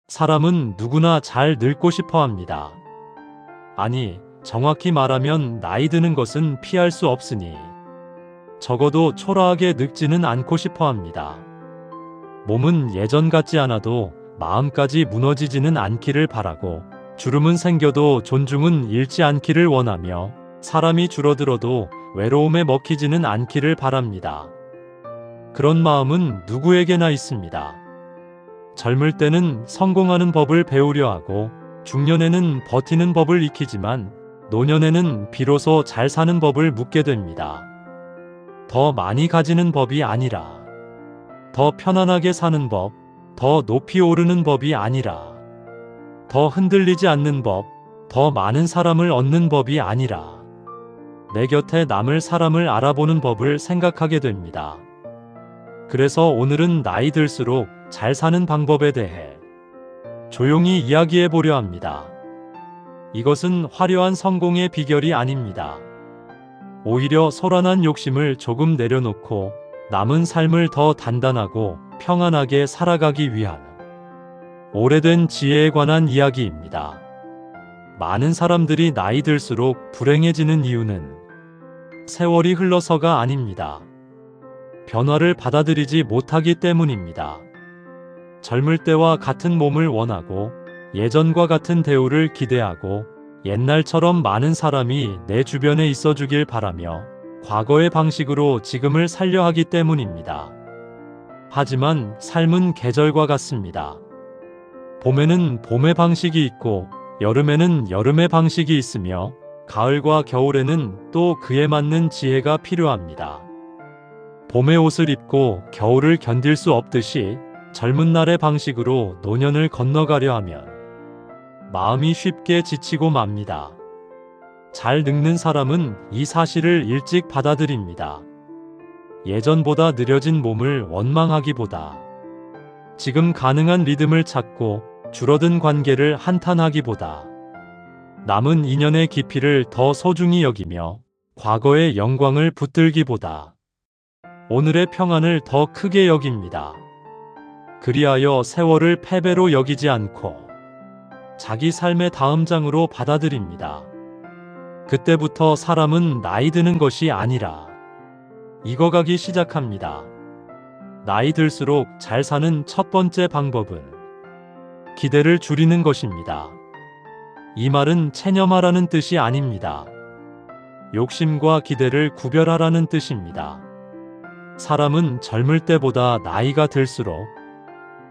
사람은 누구나 잘 늙고 싶어 합니다. 아니, 정확히 말하면 나이 드는 것은 피할 수 없으니 적어도 초라하게 늙지는 않고 싶어 합니다. 몸은 예전 같지 않아도 마음까지 무너지지는 않기를 바라고, 주름은 생겨도 존중은 잃지 않기를 원하며, 사람이 줄어들어도 외로움에 먹히지는 않기를 바랍니다. 그런 마음은 누구에게나 있습니다. 젊을 때는 성공하는 법을 배우려 하고, 중년에는 버티는 법을 익히지만, 노년에는 비로소 잘 사는 법을 묻게 됩니다. 더 많이 가지는 법이 아니라, 더 편안하게 사는 법, 더 높이 오르는 법이 아니라, 더 흔들리지 않는 법, 더 많은 사람을 얻는 법이 아니라, 내 곁에 남을 사람을 알아보는 법을 생각하게 됩니다. 그래서 오늘은 나이 들수록 잘 사는 방법에 대해 조용히 이야기해 보려 합니다. 이것은 화려한 성공의 비결이 아닙니다. 오히려 소란한 욕심을 조금 내려놓고 남은 삶을 더 단단하고 평안하게 살아가기 위한 오래된 지혜에 관한 이야기입니다. 많은 사람들이 나이 들수록 불행해지는 이유는 세월이 흘러서가 아닙니다. 변화를 받아들이지 못하기 때문입니다. 젊을 때와 같은 몸을 원하고, 예전과 같은 대우를 기대하고, 옛날처럼 많은 사람이 내 주변에 있어 주길 바라며 과거의 방식으로 지금을 살려 하기 때문입니다. 하지만 삶은 계절과 같습니다. 봄에는 봄의 방식이 있고, 여름에는 여름의 방식이 있으며, 가을과 겨울에는 또 그에 맞는 지혜가 필요합니다. 봄의 옷을 입고 겨울을 견딜 수 없듯이 젊은 날의 방식으로 노년을 건너가려 하면 마음이 쉽게 지치고 맙니다. 잘 늙는 사람은 이 사실을 일찍 받아들입니다. 예전보다 느려진 몸을 원망하기보다, 지금 가능한 리듬을 찾고 줄어든 관계를 한탄하기보다, 남은 인연의 깊이를 더 소중히 여기며 과거의 영광을 붙들기보다 오늘의 평안을 더 크게 여깁니다. 그리하여 세월을 패배로 여기지 않고 자기 삶의 다음 장으로 받아들입니다. 그때부터 사람은 나이 드는 것이 아니라 익어가기 시작합니다. 나이 들수록 잘 사는 첫 번째 방법은 기대를 줄이는 것입니다. 이 말은 체념하라는 뜻이 아닙니다. 욕심과 기대를 구별하라는 뜻입니다. 사람은 젊을 때보다 나이가 들수록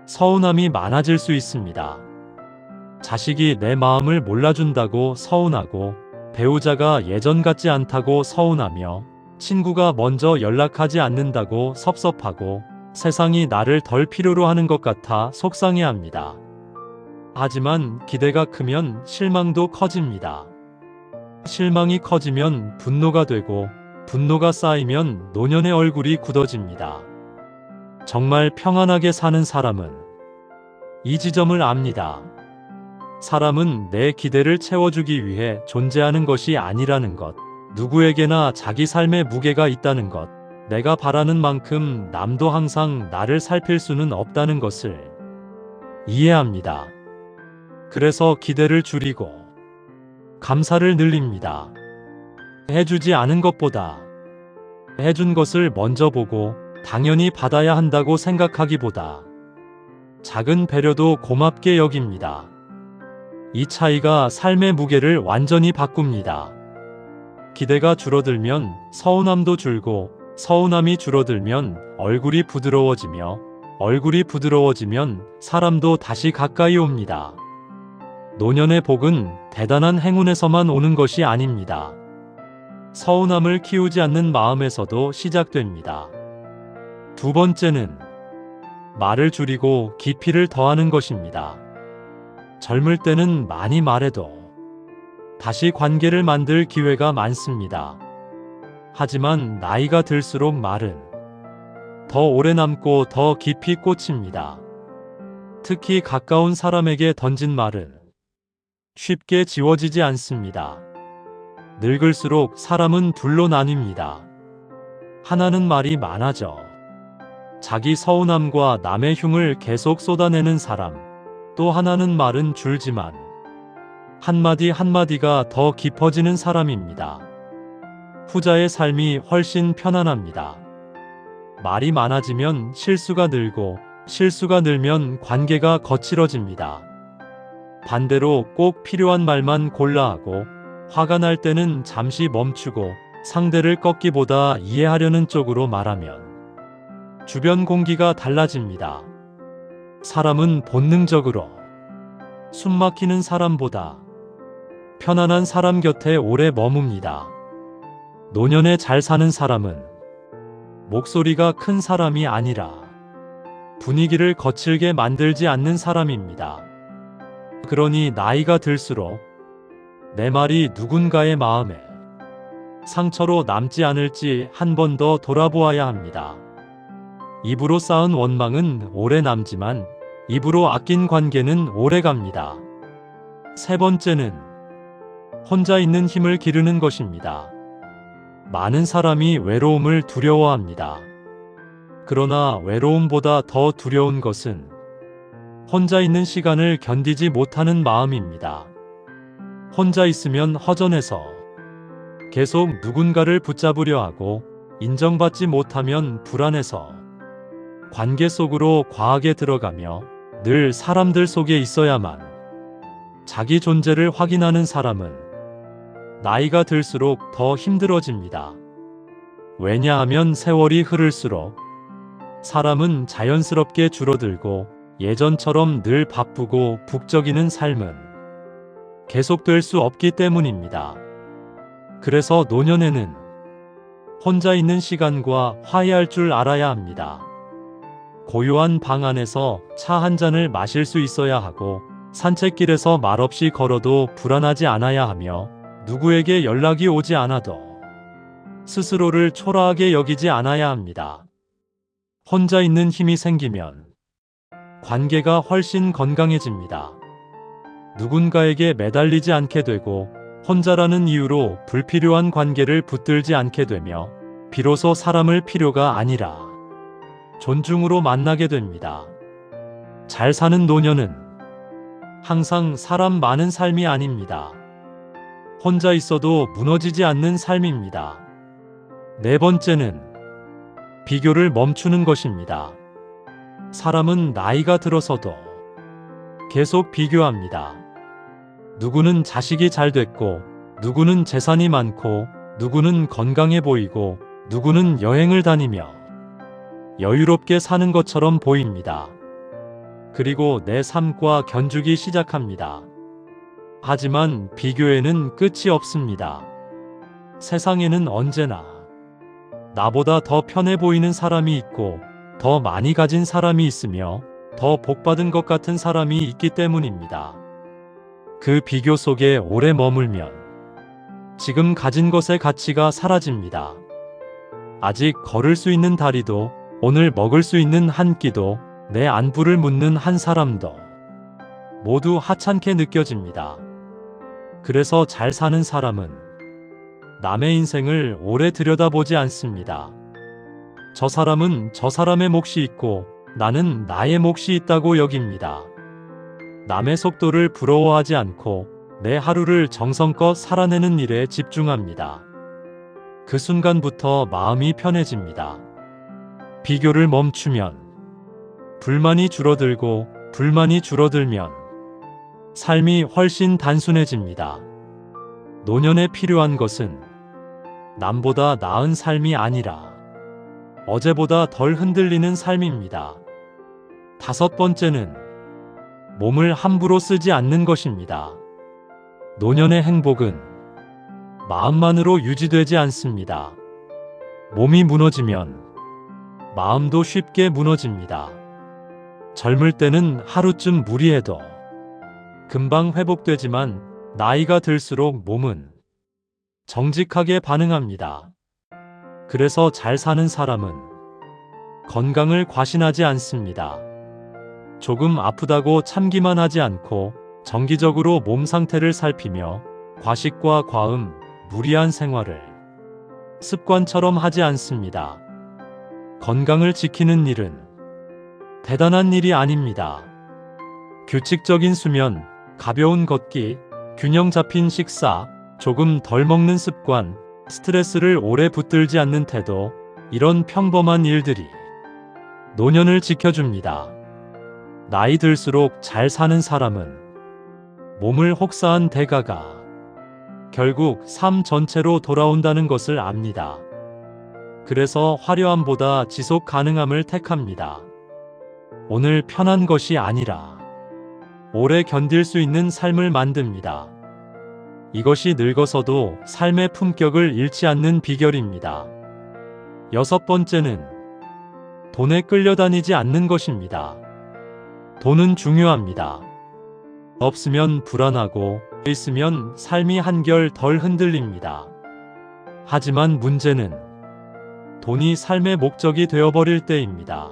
서운함이 많아질 수 있습니다. 자식이 내 마음을 몰라준다고 서운하고, 배우자가 예전 같지 않다고 서운하며, 친구가 먼저 연락하지 않는다고 섭섭하고, 세상이 나를 덜 필요로 하는 것 같아 속상해합니다. 하지만 기대가 크면 실망도 커집니다. 실망이 커지면 분노가 되고, 분노가 쌓이면 노년의 얼굴이 굳어집니다. 정말 평안하게 사는 사람은 이 지점을 압니다. 사람은 내 기대를 채워주기 위해 존재하는 것이 아니라는 것, 누구에게나 자기 삶의 무게가 있다는 것, 내가 바라는 만큼 남도 항상 나를 살필 수는 없다는 것을 이해합니다. 그래서 기대를 줄이고 감사를 늘립니다. 해주지 않은 것보다 해준 것을 먼저 보고 당연히 받아야 한다고 생각하기보다 작은 배려도 고맙게 여깁니다. 이 차이가 삶의 무게를 완전히 바꿉니다. 기대가 줄어들면 서운함도 줄고, 서운함이 줄어들면 얼굴이 부드러워지며, 얼굴이 부드러워지면 사람도 다시 가까이 옵니다. 노년의 복은 대단한 행운에서만 오는 것이 아닙니다. 서운함을 키우지 않는 마음에서도 시작됩니다. 두 번째는 말을 줄이고 깊이를 더하는 것입니다. 젊을 때는 많이 말해도 다시 관계를 만들 기회가 많습니다. 하지만 나이가 들수록 말은 더 오래 남고 더 깊이 꽂힙니다. 특히 가까운 사람에게 던진 말은 쉽게 지워지지 않습니다. 늙을수록 사람은 둘로 나뉩니다. 하나는 말이 많아져 자기 서운함과 남의 흉을 계속 쏟아내는 사람, 또 하나는 말은 줄지만 한마디 한마디가 더 깊어지는 사람입니다. 후자의 삶이 훨씬 편안합니다. 말이 많아지면 실수가 늘고 실수가 늘면 관계가 거칠어집니다. 반대로 꼭 필요한 말만 골라 하고 화가 날 때는 잠시 멈추고 상대를 꺾기보다 이해하려는 쪽으로 말하면 주변 공기가 달라집니다. 사람은 본능적으로 숨막히는 사람보다 편안한 사람 곁에 오래 머뭅니다. 노년에 잘 사는 사람은 목소리가 큰 사람이 아니라 분위기를 거칠게 만들지 않는 사람입니다. 그러니 나이가 들수록 내 말이 누군가의 마음에 상처로 남지 않을지 한 번 더 돌아보아야 합니다. 입으로 쌓은 원망은 오래 남지만 입으로 아낀 관계는 오래 갑니다. 세 번째는 혼자 있는 힘을 기르는 것입니다. 많은 사람이 외로움을 두려워합니다. 그러나 외로움보다 더 두려운 것은 혼자 있는 시간을 견디지 못하는 마음입니다. 혼자 있으면 허전해서 계속 누군가를 붙잡으려 하고 인정받지 못하면 불안해서 관계 속으로 과하게 들어가며 늘 사람들 속에 있어야만 자기 존재를 확인하는 사람은 나이가 들수록 더 힘들어집니다. 왜냐하면 세월이 흐를수록 사람은 자연스럽게 줄어들고 예전처럼 늘 바쁘고 북적이는 삶은 계속될 수 없기 때문입니다. 그래서 노년에는 혼자 있는 시간과 화해할 줄 알아야 합니다. 고요한 방 안에서 차 한 잔을 마실 수 있어야 하고 산책길에서 말없이 걸어도 불안하지 않아야 하며 누구에게 연락이 오지 않아도 스스로를 초라하게 여기지 않아야 합니다. 혼자 있는 힘이 생기면 관계가 훨씬 건강해집니다. 누군가에게 매달리지 않게 되고 혼자라는 이유로 불필요한 관계를 붙들지 않게 되며 비로소 사람을 필요가 아니라 존중으로 만나게 됩니다. 잘 사는 노년은 항상 사람 많은 삶이 아닙니다. 혼자 있어도 무너지지 않는 삶입니다. 네 번째는 비교를 멈추는 것입니다. 사람은 나이가 들어서도 계속 비교합니다. 누구는 자식이 잘 됐고, 누구는 재산이 많고, 누구는 건강해 보이고, 누구는 여행을 다니며 여유롭게 사는 것처럼 보입니다. 그리고 내 삶과 견주기 시작합니다. 하지만 비교에는 끝이 없습니다. 세상에는 언제나 나보다 더 편해 보이는 사람이 있고, 더 많이 가진 사람이 있으며, 더 복받은 것 같은 사람이 있기 때문입니다. 그 비교 속에 오래 머물면 지금 가진 것의 가치가 사라집니다. 아직 걸을 수 있는 다리도, 오늘 먹을 수 있는 한 끼도, 내 안부를 묻는 한 사람도 모두 하찮게 느껴집니다. 그래서 잘 사는 사람은 남의 인생을 오래 들여다보지 않습니다. 저 사람은 저 사람의 몫이 있고 나는 나의 몫이 있다고 여깁니다. 남의 속도를 부러워하지 않고 내 하루를 정성껏 살아내는 일에 집중합니다. 그 순간부터 마음이 편해집니다. 비교를 멈추면 불만이 줄어들고 불만이 줄어들면 삶이 훨씬 단순해집니다. 노년에 필요한 것은 남보다 나은 삶이 아니라 어제보다 덜 흔들리는 삶입니다. 다섯 번째는 몸을 함부로 쓰지 않는 것입니다. 노년의 행복은 마음만으로 유지되지 않습니다. 몸이 무너지면 마음도 쉽게 무너집니다. 젊을 때는 하루쯤 무리해도 금방 회복되지만 나이가 들수록 몸은 정직하게 반응합니다. 그래서 잘 사는 사람은 건강을 과신하지 않습니다. 조금 아프다고 참기만 하지 않고 정기적으로 몸 상태를 살피며 과식과 과음, 무리한 생활을 습관처럼 하지 않습니다. 건강을 지키는 일은 대단한 일이 아닙니다. 규칙적인 수면, 가벼운 걷기, 균형 잡힌 식사, 조금 덜 먹는 습관, 스트레스를 오래 붙들지 않는 태도, 이런 평범한 일들이 노년을 지켜줍니다. 나이 들수록 잘 사는 사람은 몸을 혹사한 대가가 결국 삶 전체로 돌아온다는 것을 압니다. 그래서 화려함보다 지속 가능함을 택합니다. 오늘 편한 것이 아니라 오래 견딜 수 있는 삶을 만듭니다. 이것이 늙어서도 삶의 품격을 잃지 않는 비결입니다. 6번째는 돈에 끌려다니지 않는 것입니다. 돈은 중요합니다. 없으면 불안하고 있으면 삶이 한결 덜 흔들립니다. 하지만 문제는 돈이 삶의 목적이 되어버릴 때입니다.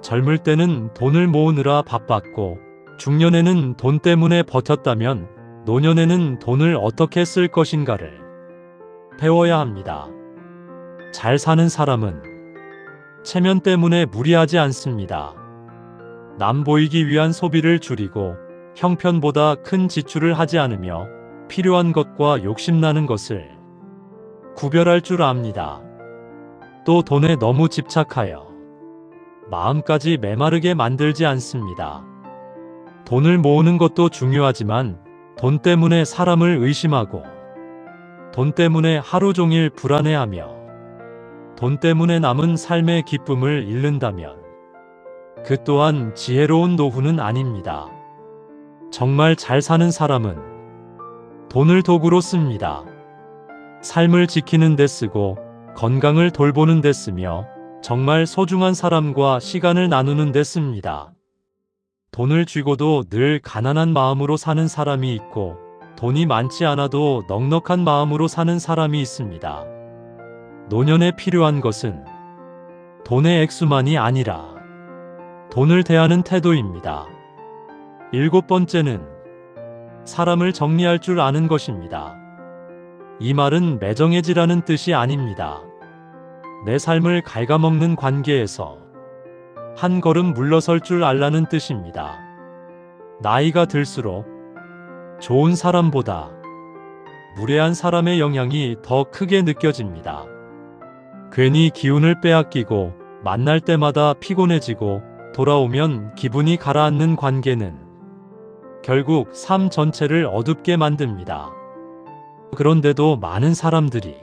젊을 때는 돈을 모으느라 바빴고 중년에는 돈 때문에 버텼다면 노년에는 돈을 어떻게 쓸 것인가를 배워야 합니다. 잘 사는 사람은 체면 때문에 무리하지 않습니다. 남 보이기 위한 소비를 줄이고 형편보다 큰 지출을 하지 않으며 필요한 것과 욕심나는 것을 구별할 줄 압니다. 또 돈에 너무 집착하여 마음까지 메마르게 만들지 않습니다. 돈을 모으는 것도 중요하지만 돈 때문에 사람을 의심하고 돈 때문에 하루 종일 불안해하며 돈 때문에 남은 삶의 기쁨을 잃는다면 그 또한 지혜로운 노후는 아닙니다. 정말 잘 사는 사람은 돈을 도구로 씁니다. 삶을 지키는 데 쓰고 건강을 돌보는 데 쓰며 정말 소중한 사람과 시간을 나누는 데 씁니다. 돈을 쥐고도 늘 가난한 마음으로 사는 사람이 있고 돈이 많지 않아도 넉넉한 마음으로 사는 사람이 있습니다. 노년에 필요한 것은 돈의 액수만이 아니라 돈을 대하는 태도입니다. 7번째는 사람을 정리할 줄 아는 것입니다. 이 말은 매정해지라는 뜻이 아닙니다. 내 삶을 갉아먹는 관계에서 한 걸음 물러설 줄 알라는 뜻입니다. 나이가 들수록 좋은 사람보다 무례한 사람의 영향이 더 크게 느껴집니다. 괜히 기운을 빼앗기고 만날 때마다 피곤해지고 돌아오면 기분이 가라앉는 관계는 결국 삶 전체를 어둡게 만듭니다. 그런데도 많은 사람들이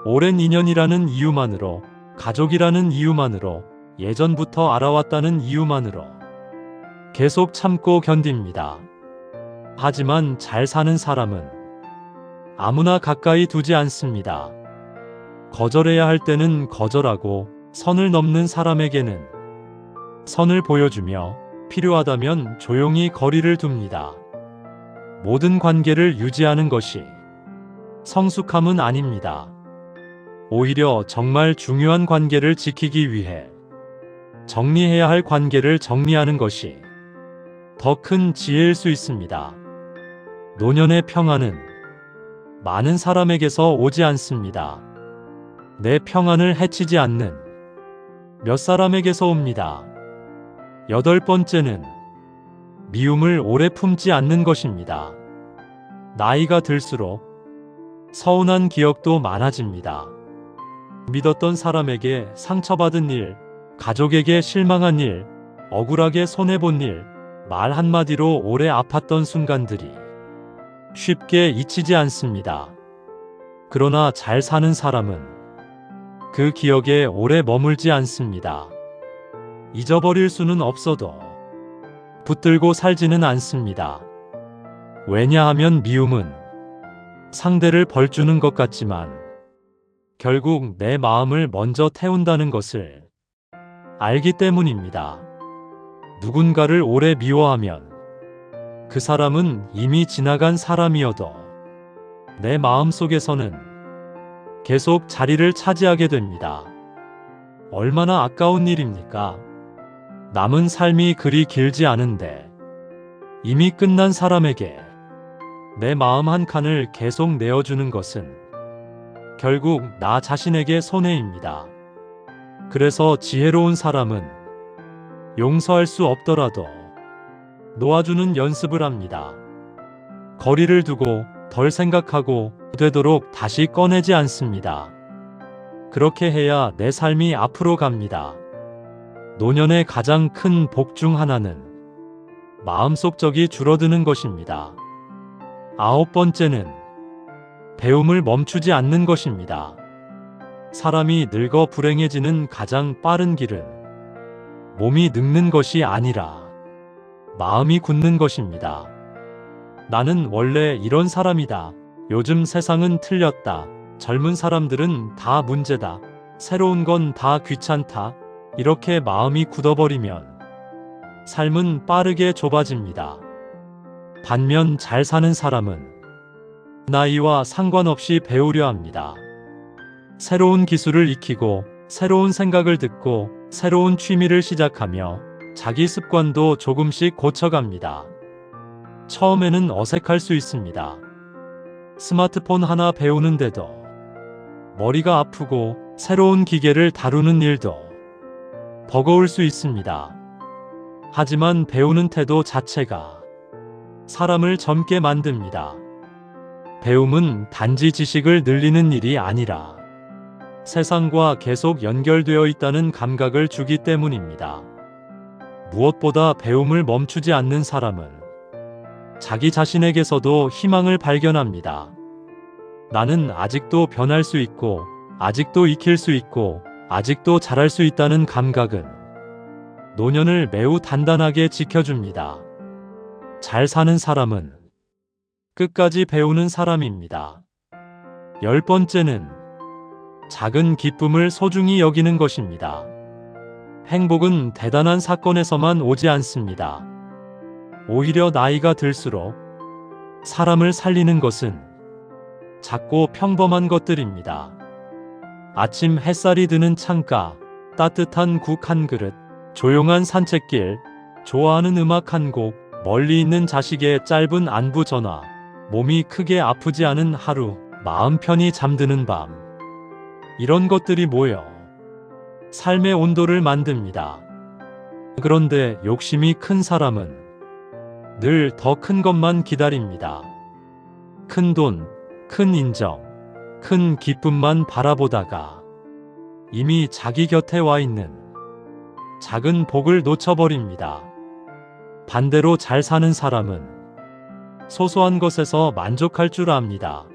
오랜 인연이라는 이유만으로, 가족이라는 이유만으로, 예전부터 알아왔다는 이유만으로 계속 참고 견딥니다. 하지만 잘 사는 사람은 아무나 가까이 두지 않습니다. 거절해야 할 때는 거절하고 선을 넘는 사람에게는 선을 보여주며 필요하다면 조용히 거리를 둡니다. 모든 관계를 유지하는 것이 성숙함은 아닙니다. 오히려 정말 중요한 관계를 지키기 위해 정리해야 할 관계를 정리하는 것이 더 큰 지혜일 수 있습니다. 노년의 평안은 많은 사람에게서 오지 않습니다. 내 평안을 해치지 않는 몇 사람에게서 옵니다. 8번째는 미움을 오래 품지 않는 것입니다. 나이가 들수록 서운한 기억도 많아집니다. 믿었던 사람에게 상처받은 일, 가족에게 실망한 일, 억울하게 손해본 일, 말 한마디로 오래 아팠던 순간들이 쉽게 잊히지 않습니다. 그러나 잘 사는 사람은 그 기억에 오래 머물지 않습니다. 잊어버릴 수는 없어도 붙들고 살지는 않습니다. 왜냐하면 미움은 상대를 벌주는 것 같지만 결국 내 마음을 먼저 태운다는 것을 알기 때문입니다. 누군가를 오래 미워하면 그 사람은 이미 지나간 사람이어도 내 마음속에서는 계속 자리를 차지하게 됩니다. 얼마나 아까운 일입니까? 남은 삶이 그리 길지 않은데 이미 끝난 사람에게 내 마음 한 칸을 계속 내어주는 것은 결국 나 자신에게 손해입니다. 그래서 지혜로운 사람은 용서할 수 없더라도 놓아주는 연습을 합니다. 거리를 두고 덜 생각하고 되도록 다시 꺼내지 않습니다. 그렇게 해야 내 삶이 앞으로 갑니다. 노년의 가장 큰 복 중 하나는 마음속 적이 줄어드는 것입니다. 9번째는 배움을 멈추지 않는 것입니다. 사람이 늙어 불행해지는 가장 빠른 길은 몸이 늙는 것이 아니라 마음이 굳는 것입니다. 나는 원래 이런 사람이다. 요즘 세상은 틀렸다. 젊은 사람들은 다 문제다. 새로운 건 다 귀찮다. 이렇게 마음이 굳어버리면 삶은 빠르게 좁아집니다. 반면 잘 사는 사람은 나이와 상관없이 배우려 합니다. 새로운 기술을 익히고 새로운 생각을 듣고 새로운 취미를 시작하며 자기 습관도 조금씩 고쳐갑니다. 처음에는 어색할 수 있습니다. 스마트폰 하나 배우는데도 머리가 아프고 새로운 기계를 다루는 일도 버거울 수 있습니다. 하지만 배우는 태도 자체가 사람을 젊게 만듭니다. 배움은 단지 지식을 늘리는 일이 아니라 세상과 계속 연결되어 있다는 감각을 주기 때문입니다. 무엇보다 배움을 멈추지 않는 사람은 자기 자신에게서도 희망을 발견합니다. 나는 아직도 변할 수 있고, 아직도 익힐 수 있고, 아직도 잘할 수 있다는 감각은 노년을 매우 단단하게 지켜줍니다. 잘 사는 사람은 끝까지 배우는 사람입니다. 10번째는 작은 기쁨을 소중히 여기는 것입니다. 행복은 대단한 사건에서만 오지 않습니다. 오히려 나이가 들수록 사람을 살리는 것은 작고 평범한 것들입니다. 아침 햇살이 드는 창가, 따뜻한 국 한 그릇, 조용한 산책길, 좋아하는 음악 한 곡, 멀리 있는 자식의 짧은 안부 전화, 몸이 크게 아프지 않은 하루, 마음 편히 잠드는 밤. 이런 것들이 모여 삶의 온도를 만듭니다. 그런데 욕심이 큰 사람은 늘 더 큰 것만 기다립니다. 큰 돈, 큰 인정, 큰 기쁨만 바라보다가 이미 자기 곁에 와 있는 작은 복을 놓쳐버립니다. 반대로 잘 사는 사람은 소소한 것에서 만족할 줄 압니다.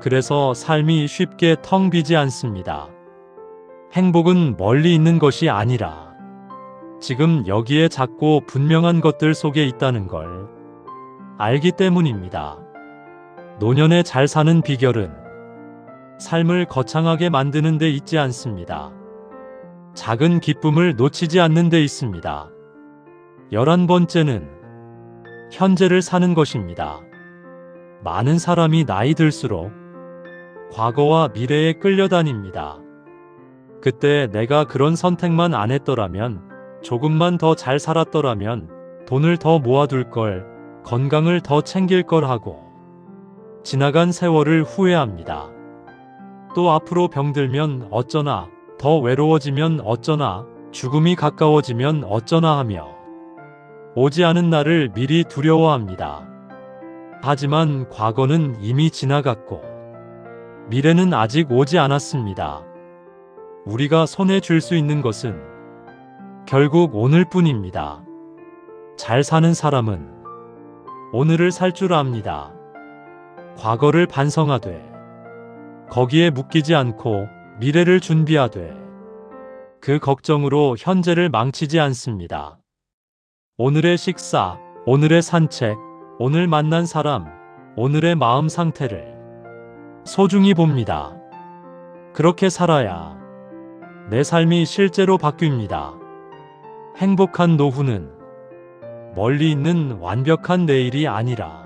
그래서 삶이 쉽게 텅 비지 않습니다. 행복은 멀리 있는 것이 아니라 지금 여기에 작고 분명한 것들 속에 있다는 걸 알기 때문입니다. 노년에 잘 사는 비결은 삶을 거창하게 만드는 데 있지 않습니다. 작은 기쁨을 놓치지 않는 데 있습니다. 11번째는 현재를 사는 것입니다. 많은 사람이 나이 들수록 과거와 미래에 끌려다닙니다. 그때 내가 그런 선택만 안 했더라면, 조금만 더 잘 살았더라면, 돈을 더 모아둘 걸, 건강을 더 챙길 걸 하고 지나간 세월을 후회합니다. 또 앞으로 병들면 어쩌나, 더 외로워지면 어쩌나, 죽음이 가까워지면 어쩌나 하며 오지 않은 날을 미리 두려워합니다. 하지만 과거는 이미 지나갔고 미래는 아직 오지 않았습니다. 우리가 손에 쥘 수 있는 것은 결국 오늘뿐입니다. 잘 사는 사람은 오늘을 살 줄 압니다. 과거를 반성하되 거기에 묶이지 않고 미래를 준비하되 그 걱정으로 현재를 망치지 않습니다. 오늘의 식사, 오늘의 산책, 오늘 만난 사람, 오늘의 마음 상태를 소중히 봅니다. 그렇게 살아야 내 삶이 실제로 바뀝니다. 행복한 노후는 멀리 있는 완벽한 내일이 아니라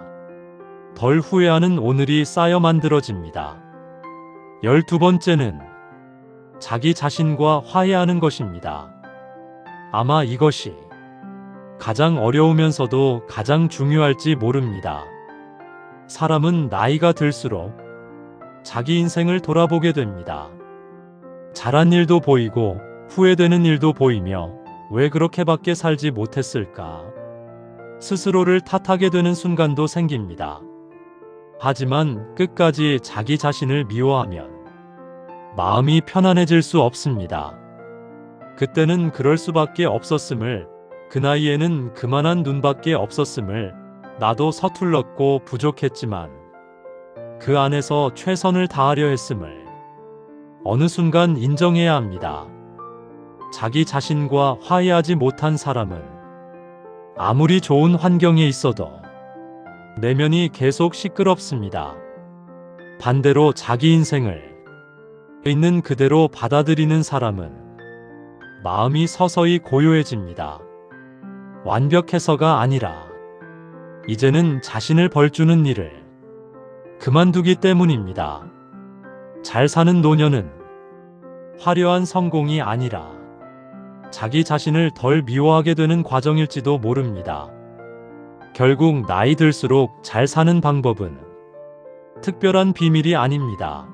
덜 후회하는 오늘이 쌓여 만들어집니다. 12번째는 자기 자신과 화해하는 것입니다. 아마 이것이 가장 어려우면서도 가장 중요할지 모릅니다. 사람은 나이가 들수록 자기 인생을 돌아보게 됩니다. 잘한 일도 보이고 후회되는 일도 보이며 왜 그렇게밖에 살지 못했을까? 스스로를 탓하게 되는 순간도 생깁니다. 하지만 끝까지 자기 자신을 미워하면 마음이 편안해질 수 없습니다. 그때는 그럴 수밖에 없었음을, 그 나이에는 그만한 눈밖에 없었음을, 나도 서툴렀고 부족했지만 그 안에서 최선을 다하려 했음을 어느 순간 인정해야 합니다. 자기 자신과 화해하지 못한 사람은 아무리 좋은 환경에 있어도 내면이 계속 시끄럽습니다. 반대로 자기 인생을 있는 그대로 받아들이는 사람은 마음이 서서히 고요해집니다. 완벽해서가 아니라 이제는 자신을 벌주는 일을 그만두기 때문입니다. 잘 사는 노년은 화려한 성공이 아니라 자기 자신을 덜 미워하게 되는 과정일지도 모릅니다. 결국 나이 들수록 잘 사는 방법은 특별한 비밀이 아닙니다.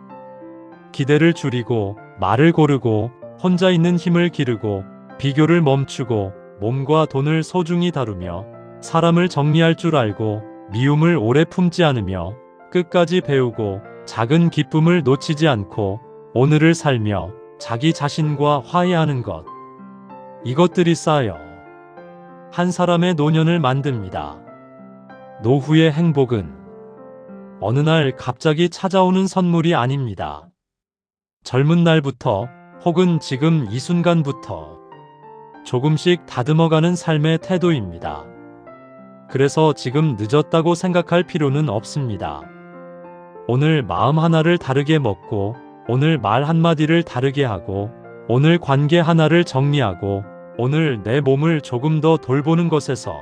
기대를 줄이고, 말을 고르고, 혼자 있는 힘을 기르고, 비교를 멈추고, 몸과 돈을 소중히 다루며, 사람을 정리할 줄 알고, 미움을 오래 품지 않으며, 끝까지 배우고, 작은 기쁨을 놓치지 않고, 오늘을 살며 자기 자신과 화해하는 것. 이것들이 쌓여 한 사람의 노년을 만듭니다. 노후의 행복은 어느 날 갑자기 찾아오는 선물이 아닙니다. 젊은 날부터 혹은 지금 이 순간부터 조금씩 다듬어가는 삶의 태도입니다. 그래서 지금 늦었다고 생각할 필요는 없습니다. 오늘 마음 하나를 다르게 먹고, 오늘 말 한마디를 다르게 하고, 오늘 관계 하나를 정리하고, 오늘 내 몸을 조금 더 돌보는 것에서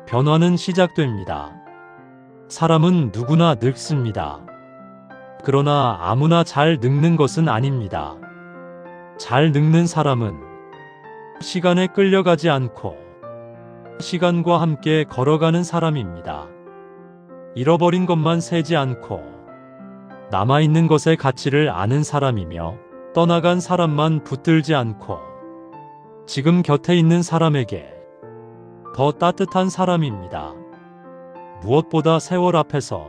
변화는 시작됩니다. 사람은 누구나 늙습니다. 그러나 아무나 잘 늙는 것은 아닙니다. 잘 늙는 사람은 시간에 끌려가지 않고 시간과 함께 걸어가는 사람입니다. 잃어버린 것만 세지 않고 남아있는 것의 가치를 아는 사람이며, 떠나간 사람만 붙들지 않고 지금 곁에 있는 사람에게 더 따뜻한 사람입니다. 무엇보다 세월 앞에서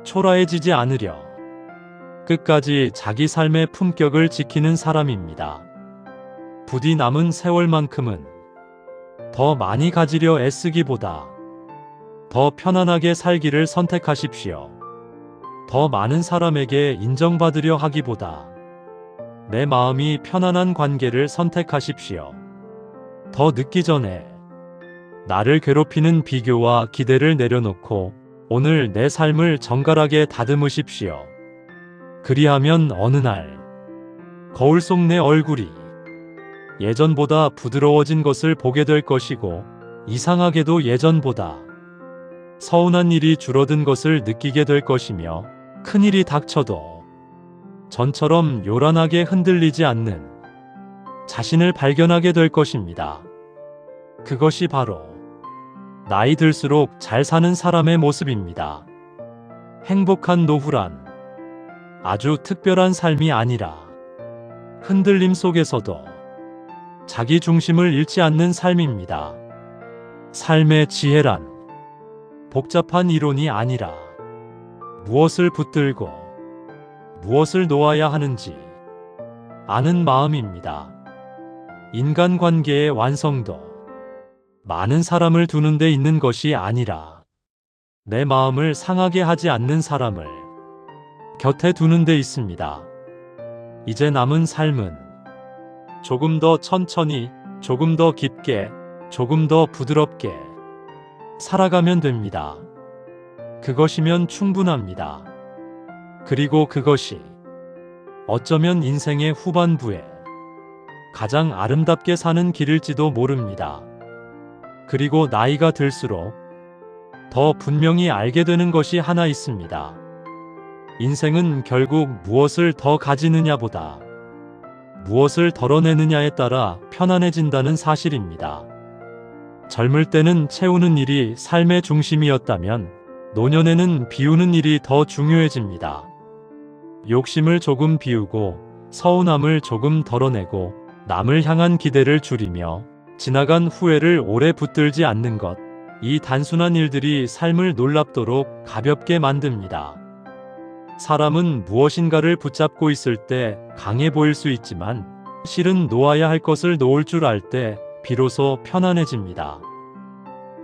초라해지지 않으려 끝까지 자기 삶의 품격을 지키는 사람입니다. 부디 남은 세월만큼은 더 많이 가지려 애쓰기보다 더 편안하게 살기를 선택하십시오. 더 많은 사람에게 인정받으려 하기보다 내 마음이 편안한 관계를 선택하십시오. 더 늦기 전에 나를 괴롭히는 비교와 기대를 내려놓고 오늘 내 삶을 정갈하게 다듬으십시오. 그리하면 어느 날 거울 속 내 얼굴이 예전보다 부드러워진 것을 보게 될 것이고, 이상하게도 예전보다 서운한 일이 줄어든 것을 느끼게 될 것이며, 큰일이 닥쳐도 전처럼 요란하게 흔들리지 않는 자신을 발견하게 될 것입니다. 그것이 바로 나이 들수록 잘 사는 사람의 모습입니다. 행복한 노후란 아주 특별한 삶이 아니라 흔들림 속에서도 자기 중심을 잃지 않는 삶입니다. 삶의 지혜란 복잡한 이론이 아니라 무엇을 붙들고 무엇을 놓아야 하는지 아는 마음입니다. 인간관계의 완성도 많은 사람을 두는 데 있는 것이 아니라 내 마음을 상하게 하지 않는 사람을 곁에 두는 데 있습니다. 이제 남은 삶은 조금 더 천천히, 조금 더 깊게, 조금 더 부드럽게 살아가면 됩니다. 그것이면 충분합니다. 그리고 그것이 어쩌면 인생의 후반부에 가장 아름답게 사는 길일지도 모릅니다. 그리고 나이가 들수록 더 분명히 알게 되는 것이 하나 있습니다. 인생은 결국 무엇을 더 가지느냐보다 무엇을 덜어내느냐에 따라 편안해진다는 사실입니다. 젊을 때는 채우는 일이 삶의 중심이었다면 노년에는 비우는 일이 더 중요해집니다. 욕심을 조금 비우고 서운함을 조금 덜어내고 남을 향한 기대를 줄이며 지나간 후회를 오래 붙들지 않는 것, 이 단순한 일들이 삶을 놀랍도록 가볍게 만듭니다. 사람은 무엇인가를 붙잡고 있을 때 강해 보일 수 있지만 실은 놓아야 할 것을 놓을 줄 알 때 비로소 편안해집니다.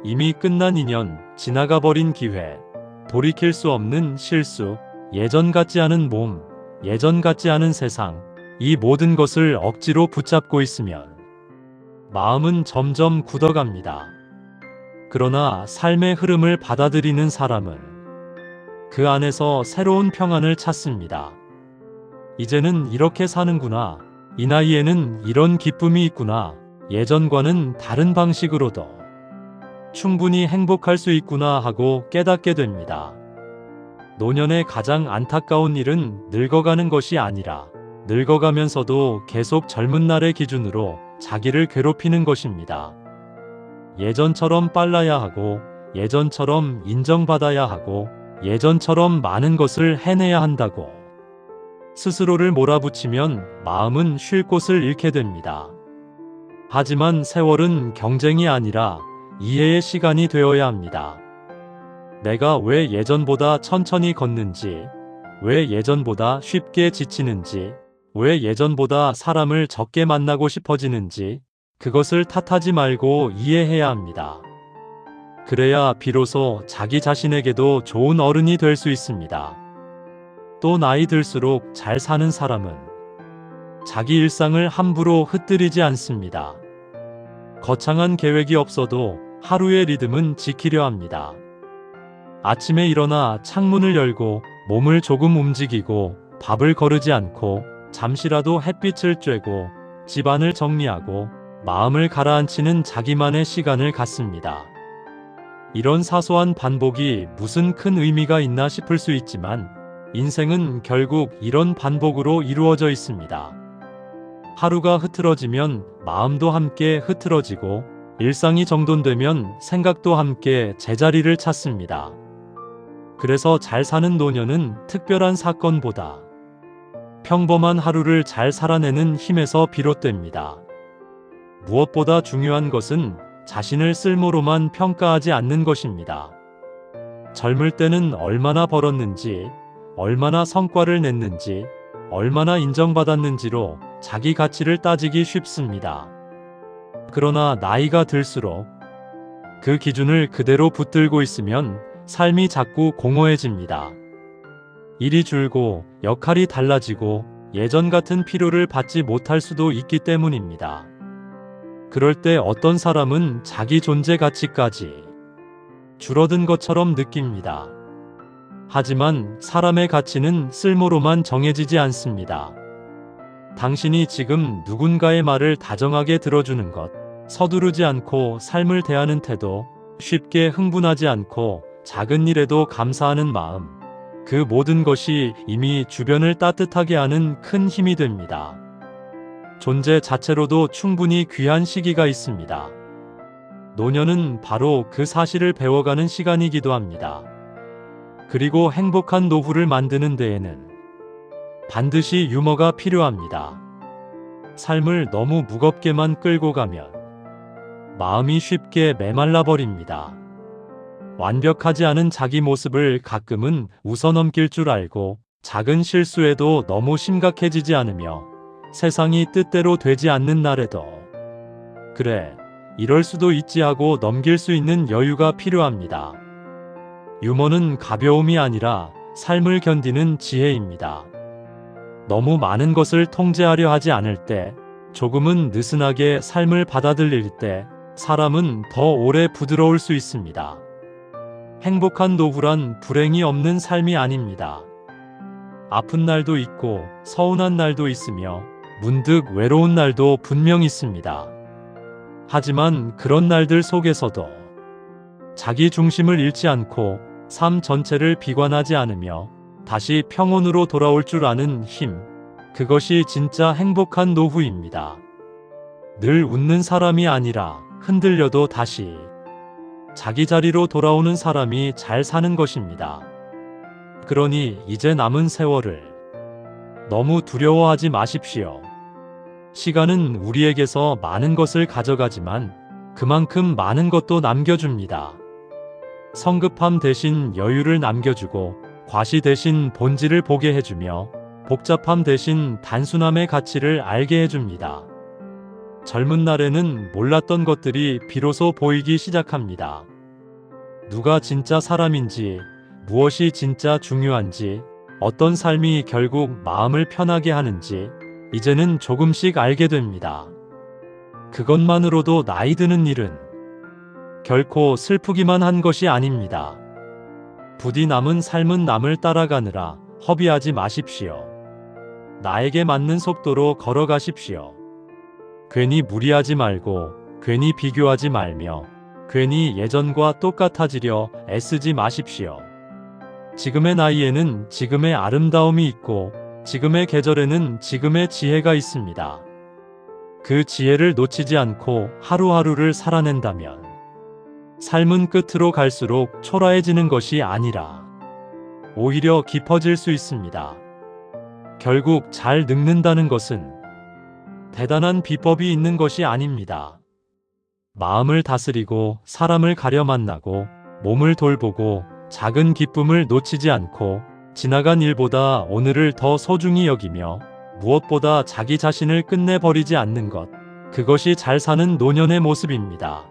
이미 끝난 인연, 지나가 버린 기회, 돌이킬 수 없는 실수, 예전 같지 않은 몸, 예전 같지 않은 세상, 이 모든 것을 억지로 붙잡고 있으면 마음은 점점 굳어갑니다. 그러나 삶의 흐름을 받아들이는 사람은 그 안에서 새로운 평안을 찾습니다. 이제는 이렇게 사는구나. 이 나이에는 이런 기쁨이 있구나. 예전과는 다른 방식으로도 충분히 행복할 수 있구나 하고 깨닫게 됩니다. 노년의 가장 안타까운 일은 늙어가는 것이 아니라 늙어가면서도 계속 젊은 날의 기준으로 자기를 괴롭히는 것입니다. 예전처럼 빨라야 하고, 예전처럼 인정받아야 하고, 예전처럼 많은 것을 해내야 한다고 스스로를 몰아붙이면 마음은 쉴 곳을 잃게 됩니다. 하지만 세월은 경쟁이 아니라 이해의 시간이 되어야 합니다. 내가 왜 예전보다 천천히 걷는지, 왜 예전보다 쉽게 지치는지, 왜 예전보다 사람을 적게 만나고 싶어지는지 그것을 탓하지 말고 이해해야 합니다. 그래야 비로소 자기 자신에게도 좋은 어른이 될 수 있습니다. 또 나이 들수록 잘 사는 사람은 자기 일상을 함부로 흩뜨리지 않습니다. 거창한 계획이 없어도 하루의 리듬은 지키려 합니다. 아침에 일어나 창문을 열고 몸을 조금 움직이고 밥을 거르지 않고 잠시라도 햇빛을 쬐고 집안을 정리하고 마음을 가라앉히는 자기만의 시간을 갖습니다. 이런 사소한 반복이 무슨 큰 의미가 있나 싶을 수 있지만 인생은 결국 이런 반복으로 이루어져 있습니다. 하루가 흐트러지면 마음도 함께 흐트러지고 일상이 정돈되면 생각도 함께 제자리를 찾습니다. 그래서 잘 사는 노년은 특별한 사건보다 평범한 하루를 잘 살아내는 힘에서 비롯됩니다. 무엇보다 중요한 것은 자신을 쓸모로만 평가하지 않는 것입니다. 젊을 때는 얼마나 벌었는지, 얼마나 성과를 냈는지, 얼마나 인정받았는지로 자기 가치를 따지기 쉽습니다. 그러나 나이가 들수록 그 기준을 그대로 붙들고 있으면 삶이 자꾸 공허해집니다. 일이 줄고 역할이 달라지고 예전 같은 필요를 받지 못할 수도 있기 때문입니다. 그럴 때 어떤 사람은 자기 존재 가치까지 줄어든 것처럼 느낍니다. 하지만 사람의 가치는 쓸모로만 정해지지 않습니다. 당신이 지금 누군가의 말을 다정하게 들어주는 것, 서두르지 않고 삶을 대하는 태도, 쉽게 흥분하지 않고 작은 일에도 감사하는 마음, 그 모든 것이 이미 주변을 따뜻하게 하는 큰 힘이 됩니다. 존재 자체로도 충분히 귀한 시기가 있습니다. 노년은 바로 그 사실을 배워가는 시간이기도 합니다. 그리고 행복한 노후를 만드는 데에는 반드시 유머가 필요합니다. 삶을 너무 무겁게만 끌고 가면 마음이 쉽게 메말라 버립니다. 완벽하지 않은 자기 모습을 가끔은 웃어넘길 줄 알고 작은 실수에도 너무 심각해지지 않으며 세상이 뜻대로 되지 않는 날에도 그래, 이럴 수도 있지 하고 넘길 수 있는 여유가 필요합니다. 유머는 가벼움이 아니라 삶을 견디는 지혜입니다. 너무 많은 것을 통제하려 하지 않을 때, 조금은 느슨하게 삶을 받아들일 때 사람은 더 오래 부드러울 수 있습니다. 행복한 노후란 불행이 없는 삶이 아닙니다. 아픈 날도 있고 서운한 날도 있으며 문득 외로운 날도 분명 있습니다. 하지만 그런 날들 속에서도 자기 중심을 잃지 않고 삶 전체를 비관하지 않으며 다시 평온으로 돌아올 줄 아는 힘, 그것이 진짜 행복한 노후입니다. 늘 웃는 사람이 아니라 흔들려도 다시 자기 자리로 돌아오는 사람이 잘 사는 것입니다. 그러니 이제 남은 세월을 너무 두려워하지 마십시오. 시간은 우리에게서 많은 것을 가져가지만 그만큼 많은 것도 남겨줍니다. 성급함 대신 여유를 남겨주고 과시 대신 본질을 보게 해주며 복잡함 대신 단순함의 가치를 알게 해줍니다. 젊은 날에는 몰랐던 것들이 비로소 보이기 시작합니다. 누가 진짜 사람인지, 무엇이 진짜 중요한지, 어떤 삶이 결국 마음을 편하게 하는지 이제는 조금씩 알게 됩니다. 그것만으로도 나이 드는 일은 결코 슬프기만 한 것이 아닙니다. 부디 남은 삶은 남을 따라가느라 허비하지 마십시오. 나에게 맞는 속도로 걸어가십시오. 괜히 무리하지 말고, 괜히 비교하지 말며, 괜히 예전과 똑같아지려 애쓰지 마십시오. 지금의 나이에는 지금의 아름다움이 있고, 지금의 계절에는 지금의 지혜가 있습니다. 그 지혜를 놓치지 않고 하루하루를 살아낸다면, 삶은 끝으로 갈수록 초라해지는 것이 아니라, 오히려 깊어질 수 있습니다. 결국 잘 늙는다는 것은 대단한 비법이 있는 것이 아닙니다. 마음을 다스리고 사람을 가려 만나고 몸을 돌보고 작은 기쁨을 놓치지 않고 지나간 일보다 오늘을 더 소중히 여기며 무엇보다 자기 자신을 끝내버리지 않는 것, 그것이 잘 사는 노년의 모습입니다.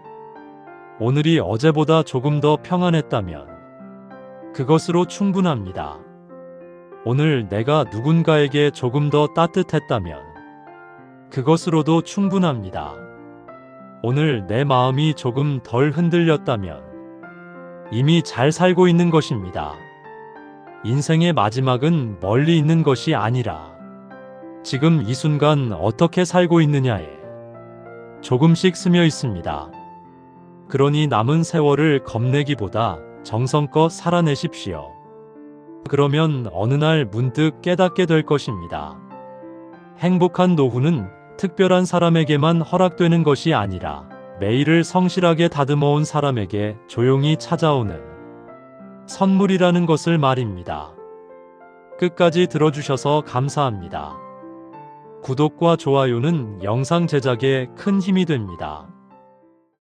오늘이 어제보다 조금 더 평안했다면 그것으로 충분합니다. 오늘 내가 누군가에게 조금 더 따뜻했다면 그것으로도 충분합니다. 오늘 내 마음이 조금 덜 흔들렸다면 이미 잘 살고 있는 것입니다. 인생의 마지막은 멀리 있는 것이 아니라 지금 이 순간 어떻게 살고 있느냐에 조금씩 스며 있습니다. 그러니 남은 세월을 겁내기보다 정성껏 살아내십시오. 그러면 어느 날 문득 깨닫게 될 것입니다. 행복한 노후는 특별한 사람에게만 허락되는 것이 아니라 매일을 성실하게 다듬어온 사람에게 조용히 찾아오는 선물이라는 것을 말입니다. 끝까지 들어주셔서 감사합니다. 구독과 좋아요는 영상 제작에 큰 힘이 됩니다.